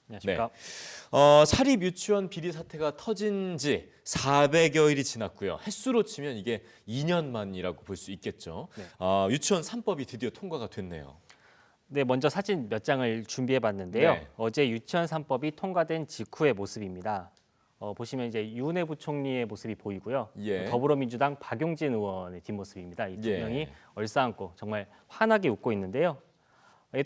안녕하십니까. 사립 유치원 비리 사태가 터진 지 400여일이 지났고요. 횟수로 치면 이게 2년 만이라고 볼 수 있겠죠. 네. 유치원 3법이 드디어 통과가 됐네요. 네, 먼저 사진 몇 장을 준비해봤는데요. 네. 어제 유치원 3법이 통과된 직후의 모습입니다. 보시면 이제 유은혜 부총리의 모습이 보이고요. 예. 더불어민주당 박용진 의원의 뒷모습입니다. 이 두 예. 명이 얼싸안고 정말 환하게 웃고 있는데요.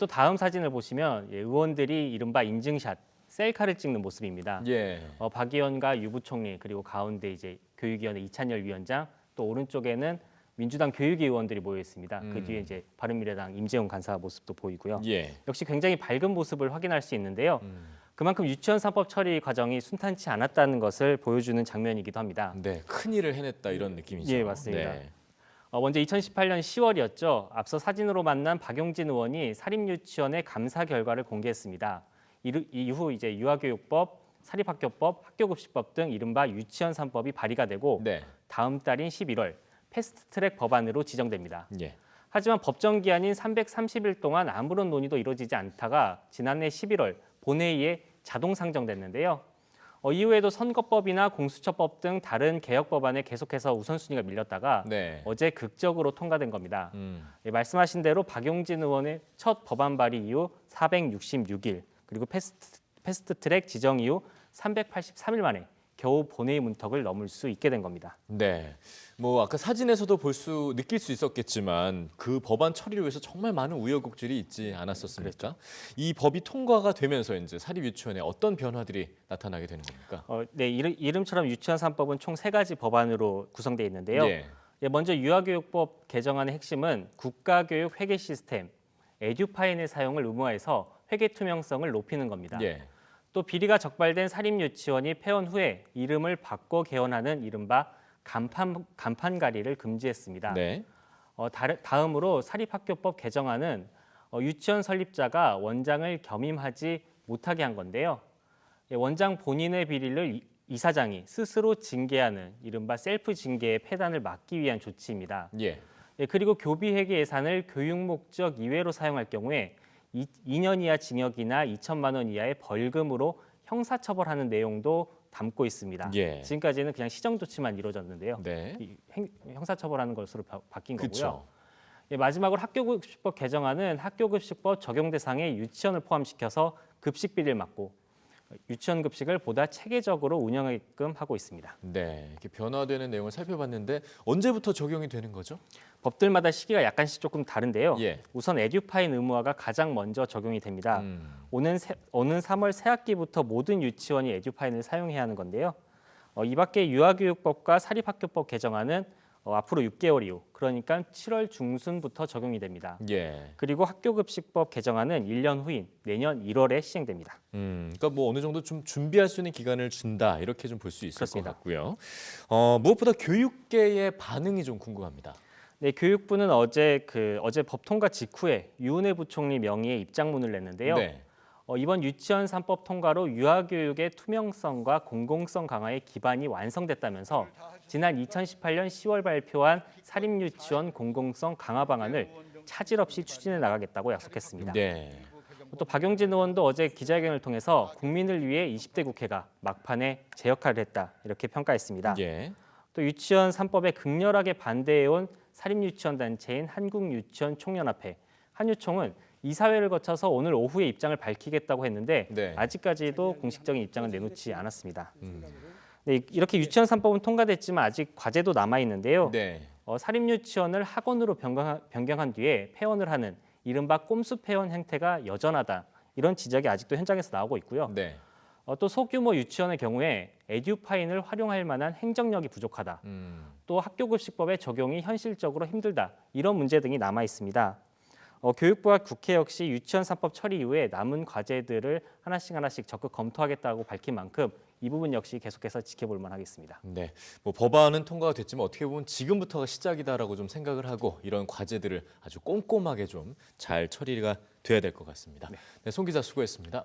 또 다음 사진을 보시면 의원들이 이른바 인증샷, 셀카를 찍는 모습입니다. 예. 박 의원과 유 부총리 그리고 가운데 이제 교육위원회 이찬열 위원장 또 오른쪽에는 민주당 교육위 의원들이 모여 있습니다. 그 뒤에 이제 바른미래당 임재용 간사 모습도 보이고요. 예. 역시 굉장히 밝은 모습을 확인할 수 있는데요. 그만큼 유치원 3법 처리 과정이 순탄치 않았다는 것을 보여주는 장면이기도 합니다. 네, 큰 일을 해냈다 이런 느낌이죠. 예, 맞습니다. 네. 먼저 2018년 10월이었죠. 앞서 사진으로 만난 박용진 의원이 사립유치원의 감사 결과를 공개했습니다. 이후 이제 유아교육법, 사립학교법, 학교급식법 등 이른바 유치원 3법이 발의가 되고 네. 다음 달인 11월 패스트트랙 법안으로 지정됩니다. 예. 하지만 법정 기한인 330일 동안 아무런 논의도 이루어지지 않다가 지난해 11월 본회의에 자동 상정됐는데요. 이후에도 선거법이나 공수처법 등 다른 개혁 법안에 계속해서 우선순위가 밀렸다가 네. 어제 극적으로 통과된 겁니다. 예. 말씀하신 대로 박용진 의원의 첫 법안 발의 이후 466일 그리고 패스트트랙 지정 이후 383일 만에 겨우 본회의 문턱을 넘을 수 있게 된 겁니다. 네. 아까 사진에서도 느낄 수 있었겠지만 그 법안 처리를 위해서 정말 많은 우여곡절이 있지 않았었습니까? 그렇죠. 이 법이 통과가 되면서 이제 사립 유치원에 어떤 변화들이 나타나게 되는 겁니까? 네, 이름처럼 유치원 3법은 총 3가지 법안으로 구성되어 있는데요. 예. 먼저 유아교육법 개정안의 핵심은 국가교육 회계 시스템, 에듀파인의 사용을 의무화해서 회계 투명성을 높이는 겁니다. 예. 또 비리가 적발된 사립유치원이 폐원 후에 이름을 바꿔 개원하는 이른바 간판가리를 금지했습니다. 네. 다음으로 사립학교법 개정안은 유치원 설립자가 원장을 겸임하지 못하게 한 건데요. 원장 본인의 비리를 이사장이 스스로 징계하는 이른바 셀프 징계의 폐단을 막기 위한 조치입니다. 예. 그리고 교비 회계 예산을 교육 목적 이외로 사용할 경우에 2년 이하 징역이나 2천만 원 이하의 벌금으로 형사처벌하는 내용도 담고 있습니다. 예. 지금까지는 그냥 시정 조치만 이루어졌는데요. 네. 형사처벌하는 것으로 바뀐 거고요. 그렇죠. 마지막으로 학교급식법 개정안은 학교급식법 적용 대상에 유치원을 포함시켜서 급식 비리를 막고 유치원 급식을 보다 체계적으로 운영하게끔 하고 있습니다. 네. 이렇게 변화되는 내용을 살펴봤는데 언제부터 적용이 되는 거죠? 법들마다 시기가 약간씩 조금 다른데요. 예. 우선 에듀파인 의무화가 가장 먼저 적용이 됩니다. 오는 3월 새학기부터 모든 유치원이 에듀파인을 사용해야 하는 건데요. 이 밖에 유아교육법과 사립학교법 개정안은 앞으로 6개월 이후, 그러니까 7월 중순부터 적용이 됩니다. 예. 그리고 학교급식법 개정안은 1년 후인 내년 1월에 시행됩니다. 그러니까 어느 정도 좀 준비할 수 있는 기간을 준다 이렇게 좀 볼 수 있을 그렇습니다. 것 같고요. 무엇보다 교육계의 반응이 좀 궁금합니다. 네, 교육부는 어제 법 통과 직후에 유은혜 부총리 명의의 입장문을 냈는데요. 네. 이번 유치원 3법 통과로 유아교육의 투명성과 공공성 강화의 기반이 완성됐다면서 지난 2018년 10월 발표한 사립유치원 공공성 강화 방안을 차질 없이 추진해 나가겠다고 약속했습니다. 네. 또 박용진 의원도 어제 기자회견을 통해서 국민을 위해 20대 국회가 막판에 제 역할을 했다 이렇게 평가했습니다. 예. 또 유치원 3법에 극렬하게 반대해온 사립유치원 단체인 한국유치원총연합회 한유총은 이사회를 거쳐서 오늘 오후에 입장을 밝히겠다고 했는데 네. 아직까지도 공식적인 입장은 내놓지 않았습니다. 네, 이렇게 유치원 3법은 통과됐지만 아직 과제도 남아 있는데요. 네. 사립유치원을 학원으로 변경한 뒤에 폐원을 하는 이른바 꼼수 폐원 행태가 여전하다. 이런 지적이 아직도 현장에서 나오고 있고요. 네. 또 소규모 유치원의 경우에 에듀파인을 활용할 만한 행정력이 부족하다. 또 학교급식법의 적용이 현실적으로 힘들다. 이런 문제 등이 남아 있습니다. 교육부와 국회 역시 유치원 3법 처리 이후에 남은 과제들을 하나씩 적극 검토하겠다고 밝힌 만큼 이 부분 역시 계속해서 지켜볼 만하겠습니다. 네. 법안은 통과가 됐지만 어떻게 보면 지금부터가 시작이다라고 좀 생각을 하고 이런 과제들을 아주 꼼꼼하게 좀 잘 처리가 돼야 될 것 같습니다. 네, 송 기자 수고했습니다.